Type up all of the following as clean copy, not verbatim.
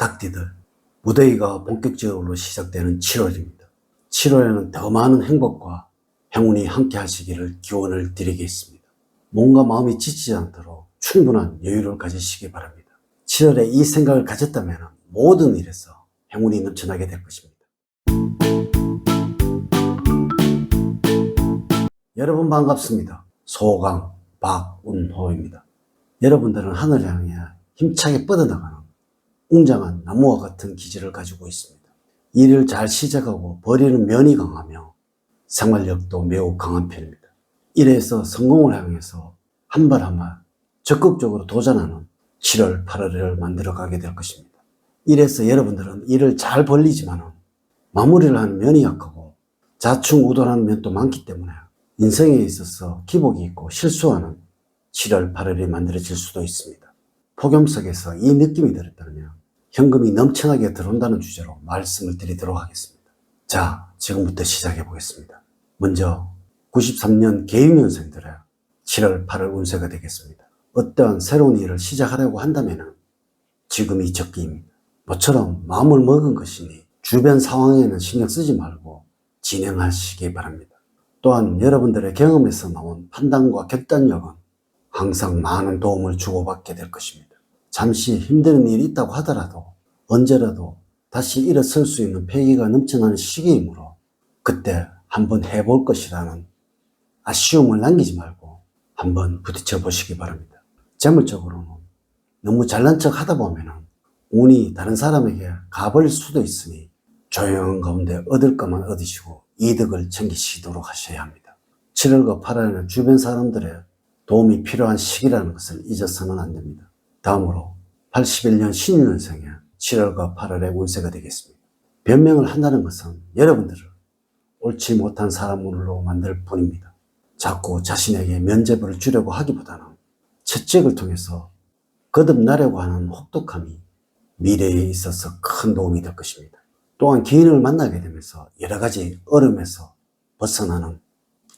닭띠들, 무더위가 본격적으로 시작되는 7월입니다. 7월에는 더 많은 행복과 행운이 함께 하시기를 기원을 드리겠습니다. 몸과 마음이 지치지 않도록 충분한 여유를 가지시기 바랍니다. 7월에 이 생각을 가졌다면 모든 일에서 행운이 넘쳐나게 될 것입니다. 여러분 반갑습니다. 소강 박운호입니다. 여러분들은 하늘을 향해 힘차게 뻗어나가는 웅장한 나무와 같은 기질을 가지고 있습니다. 일을 잘 시작하고 버리는 면이 강하며 생활력도 매우 강한 편입니다. 일에서 성공을 향해서 한 발 한 발 적극적으로 도전하는 7월, 8월을 만들어가게 될 것입니다. 일에서 여러분들은 일을 잘 벌리지만 마무리를 하는 면이 약하고 자충우돌하는 면도 많기 때문에 인생에 있어서 기복이 있고 실수하는 7월, 8월이 만들어질 수도 있습니다. 폭염 속에서 이 느낌이 들었다면 현금이 넘쳐나게 들어온다는 주제로 말씀을 드리도록 하겠습니다. 자, 지금부터 시작해 보겠습니다. 먼저 93년 개유년생들의 7월, 8월 운세가 되겠습니다. 어떠한 새로운 일을 시작하려고 한다면 지금이 적기입니다. 모처럼 마음을 먹은 것이니 주변 상황에는 신경 쓰지 말고 진행하시기 바랍니다. 또한 여러분들의 경험에서 나온 판단과 결단력은 항상 많은 도움을 주고받게 될 것입니다. 잠시 힘든 일이 있다고 하더라도 언제라도 다시 일어설 수 있는 패기가 넘쳐나는 시기이므로 그때 한번 해볼 것이라는 아쉬움을 남기지 말고 한번 부딪혀 보시기 바랍니다. 재물적으로는 너무 잘난 척 하다 보면 운이 다른 사람에게 가버릴 수도 있으니 조용한 가운데 얻을 것만 얻으시고 이득을 챙기시도록 하셔야 합니다. 7월과 8월에는 주변 사람들의 도움이 필요한 시기라는 것을 잊어서는 안 됩니다. 다음으로 81년 신유년생의 7월과 8월의 운세가 되겠습니다. 변명을 한다는 것은 여러분들을 옳지 못한 사람으로 만들 뿐입니다. 자꾸 자신에게 면죄부를 주려고 하기보다는 채찍을 통해서 거듭나려고 하는 혹독함이 미래에 있어서 큰 도움이 될 것입니다. 또한 기인을 만나게 되면서 여러 가지 어려움에서 벗어나는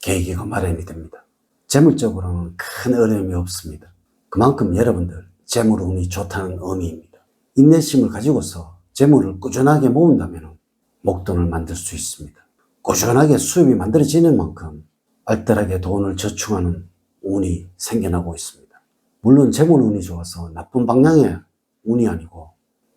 계기가 마련이 됩니다. 재물적으로는 큰 어려움이 없습니다. 그만큼 여러분들 재물 운이 좋다는 의미입니다. 인내심을 가지고서 재물을 꾸준하게 모은다면 목돈을 만들 수 있습니다. 꾸준하게 수입이 만들어지는 만큼 알뜰하게 돈을 저축하는 운이 생겨나고 있습니다. 물론 재물 운이 좋아서 나쁜 방향의 운이 아니고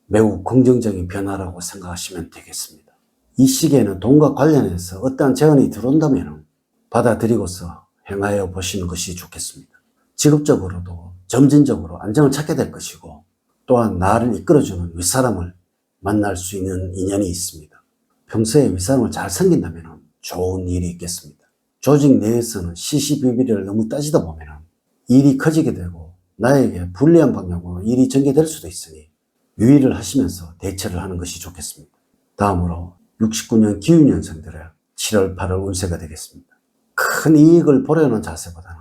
매우 긍정적인 변화라고 생각하시면 되겠습니다. 이 시기에는 돈과 관련해서 어떠한 제안이 들어온다면 받아들이고서 행하여 보시는 것이 좋겠습니다. 직업적으로도 점진적으로 안정을 찾게 될 것이고 또한 나를 이끌어주는 윗사람을 만날 수 있는 인연이 있습니다. 평소에 윗사람을 잘 섬긴다면 좋은 일이 있겠습니다. 조직 내에서는 시시비비를 너무 따지다 보면 일이 커지게 되고 나에게 불리한 방향으로 일이 전개될 수도 있으니 유의를 하시면서 대처를 하는 것이 좋겠습니다. 다음으로 69년 기유년생들의 7월, 8월 운세가 되겠습니다. 큰 이익을 보려는 자세보다는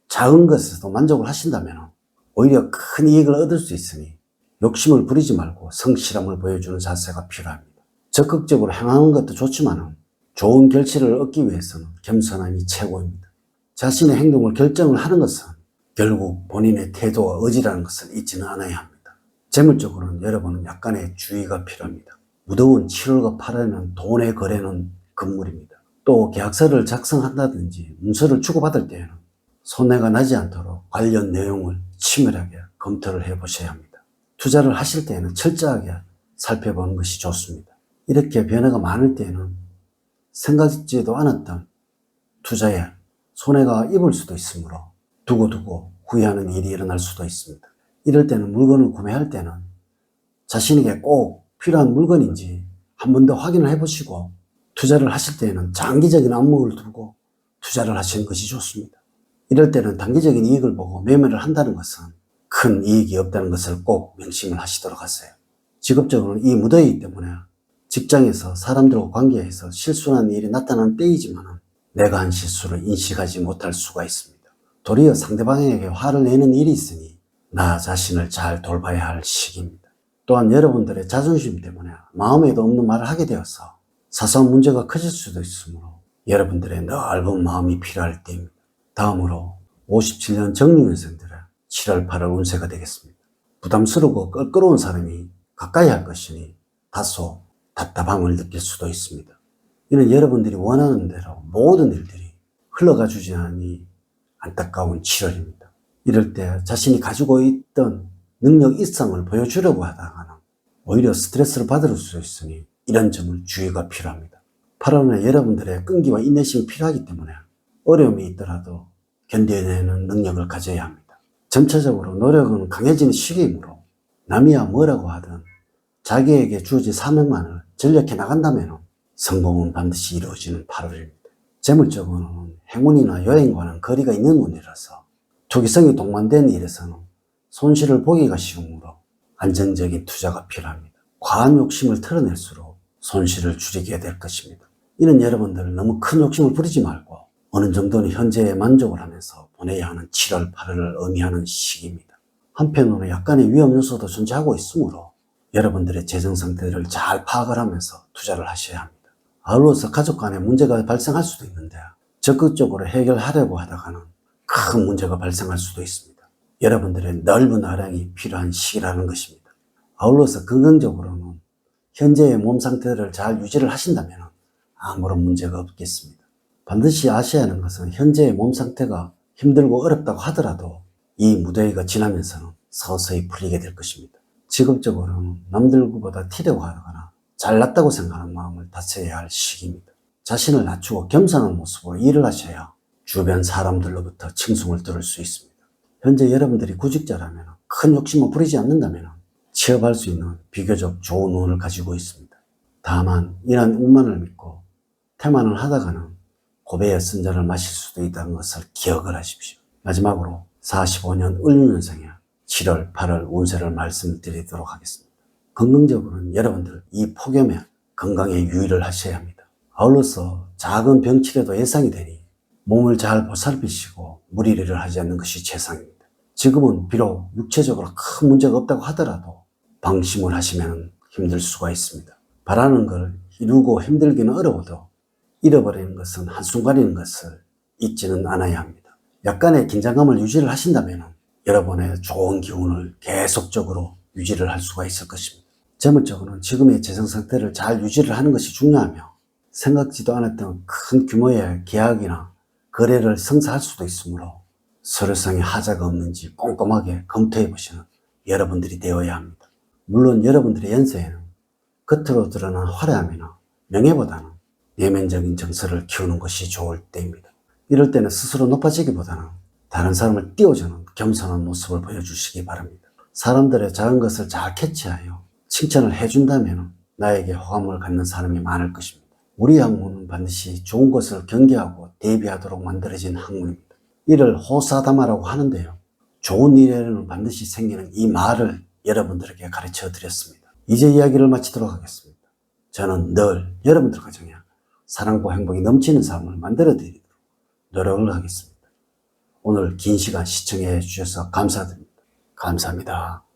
작은 것에서도 만족을 하신다면 오히려 큰 이익을 얻을 수 있으니 욕심을 부리지 말고 성실함을 보여주는 자세가 필요합니다. 적극적으로 행하는 것도 좋지만 좋은 결실을 얻기 위해서는 겸손함이 최고입니다. 자신의 행동을 결정을 하는 것은 결국 본인의 태도와 의지라는 것을 잊지는 않아야 합니다. 재물적으로는 여러분은 약간의 주의가 필요합니다. 무더운 7월과 8월에는 돈의 거래는 금물입니다. 또 계약서를 작성한다든지 문서를 주고받을 때에는 손해가 나지 않도록 관련 내용을 치밀하게 검토를 해보셔야 합니다. 투자를 하실 때에는 철저하게 살펴보는 것이 좋습니다. 이렇게 변화가 많을 때에는 생각지도 않았던 투자에 손해가 입을 수도 있으므로 두고두고 후회하는 일이 일어날 수도 있습니다. 이럴 때는 물건을 구매할 때는 자신에게 꼭 필요한 물건인지 한 번 더 확인을 해보시고 투자를 하실 때에는 장기적인 안목을 두고 투자를 하시는 것이 좋습니다. 이럴 때는 단기적인 이익을 보고 매매를 한다는 것은 큰 이익이 없다는 것을 꼭 명심을 하시도록 하세요. 직업적으로는 이 무더위 때문에 직장에서 사람들과 관계에서 실수하는 일이 나타나는 때이지만 내가 한 실수를 인식하지 못할 수가 있습니다. 도리어 상대방에게 화를 내는 일이 있으니 나 자신을 잘 돌봐야 할 시기입니다. 또한 여러분들의 자존심 때문에 마음에도 없는 말을 하게 되어서 사소한 문제가 커질 수도 있으므로 여러분들의 넓은 마음이 필요할 때입니다. 다음으로 57년 정유년생들의 7월, 8월 운세가 되겠습니다. 부담스럽고 껄끄러운 사람이 가까이 할 것이니 다소 답답함을 느낄 수도 있습니다. 이는 여러분들이 원하는 대로 모든 일들이 흘러가 주지 않으니 안타까운 7월입니다. 이럴 때 자신이 가지고 있던 능력 이상을 보여주려고 하다가는 오히려 스트레스를 받을 수 있으니 이런 점을 주의가 필요합니다. 8월에 여러분들의 끈기와 인내심이 필요하기 때문에 어려움이 있더라도 견뎌내는 능력을 가져야 합니다. 점차적으로 노력은 강해지는 시기이므로 남이야 뭐라고 하든 자기에게 주어진 사명만을 전력해 나간다면 성공은 반드시 이루어지는 8월입니다. 재물적으로는 행운이나 여행과는 거리가 있는 운이라서 투기성이 동반된 일에서는 손실을 보기가 쉬우므로 안정적인 투자가 필요합니다. 과한 욕심을 털어낼수록 손실을 줄이게 될 것입니다. 이는 여러분들 너무 큰 욕심을 부리지 말고 어느 정도는 현재에 만족을 하면서 보내야 하는 7월, 8월을 의미하는 시기입니다. 한편으로는 약간의 위험 요소도 존재하고 있으므로 여러분들의 재정 상태를 잘 파악을 하면서 투자를 하셔야 합니다. 아울러서 가족 간에 문제가 발생할 수도 있는데 적극적으로 해결하려고 하다가는 큰 문제가 발생할 수도 있습니다. 여러분들의 넓은 아량이 필요한 시기라는 것입니다. 아울러서 건강적으로는 현재의 몸 상태를 잘 유지를 하신다면 아무런 문제가 없겠습니다. 반드시 아셔야 하는 것은 현재의 몸 상태가 힘들고 어렵다고 하더라도 이 무더위가 지나면서는 서서히 풀리게 될 것입니다. 직업적으로는 남들보다 튀려고 하거나 잘났다고 생각하는 마음을 다스려야 할 시기입니다. 자신을 낮추고 겸손한 모습으로 일을 하셔야 주변 사람들로부터 칭송을 들을 수 있습니다. 현재 여러분들이 구직자라면 큰 욕심을 부리지 않는다면 취업할 수 있는 비교적 좋은 운을 가지고 있습니다. 다만 이러한 운만을 믿고 태만을 하다가는 고배의 쓴잔을 마실 수도 있다는 것을 기억을 하십시오. 마지막으로 45년 을유년생의 7월, 8월 운세를 말씀드리도록 하겠습니다. 건강적으로는 여러분들 이 폭염에 건강에 유의를 하셔야 합니다. 아울러서 작은 병치레도 예상이 되니 몸을 잘 보살피시고 무리를 하지 않는 것이 최상입니다. 지금은 비록 육체적으로 큰 문제가 없다고 하더라도 방심을 하시면 힘들 수가 있습니다. 바라는 걸 이루고 힘들기는 어려워도 잃어버리는 것은 한순간인 것을 잊지는 않아야 합니다. 약간의 긴장감을 유지를 하신다면 여러분의 좋은 기운을 계속적으로 유지를 할 수가 있을 것입니다. 재물적으로는 지금의 재정 상태를 잘 유지를 하는 것이 중요하며 생각지도 않았던 큰 규모의 계약이나 거래를 성사할 수도 있으므로 서류상의 하자가 없는지 꼼꼼하게 검토해 보시는 여러분들이 되어야 합니다. 물론 여러분들의 연세에는 겉으로 드러난 화려함이나 명예보다는 내면적인 정서를 키우는 것이 좋을 때입니다. 이럴 때는 스스로 높아지기보다는 다른 사람을 띄워주는 겸손한 모습을 보여주시기 바랍니다. 사람들의 작은 것을 잘 캐치하여 칭찬을 해준다면 나에게 호감을 갖는 사람이 많을 것입니다. 우리 학문은 반드시 좋은 것을 경계하고 대비하도록 만들어진 학문입니다. 이를 호사다마라고 하는데요. 좋은 일에는 반드시 생기는 이 말을 여러분들에게 가르쳐 드렸습니다. 이제 이야기를 마치도록 하겠습니다. 저는 늘 여러분들 가정에 사랑과 행복이 넘치는 삶을 만들어 드리도록 노력을 하겠습니다. 오늘 긴 시간 시청해 주셔서 감사드립니다. 감사합니다.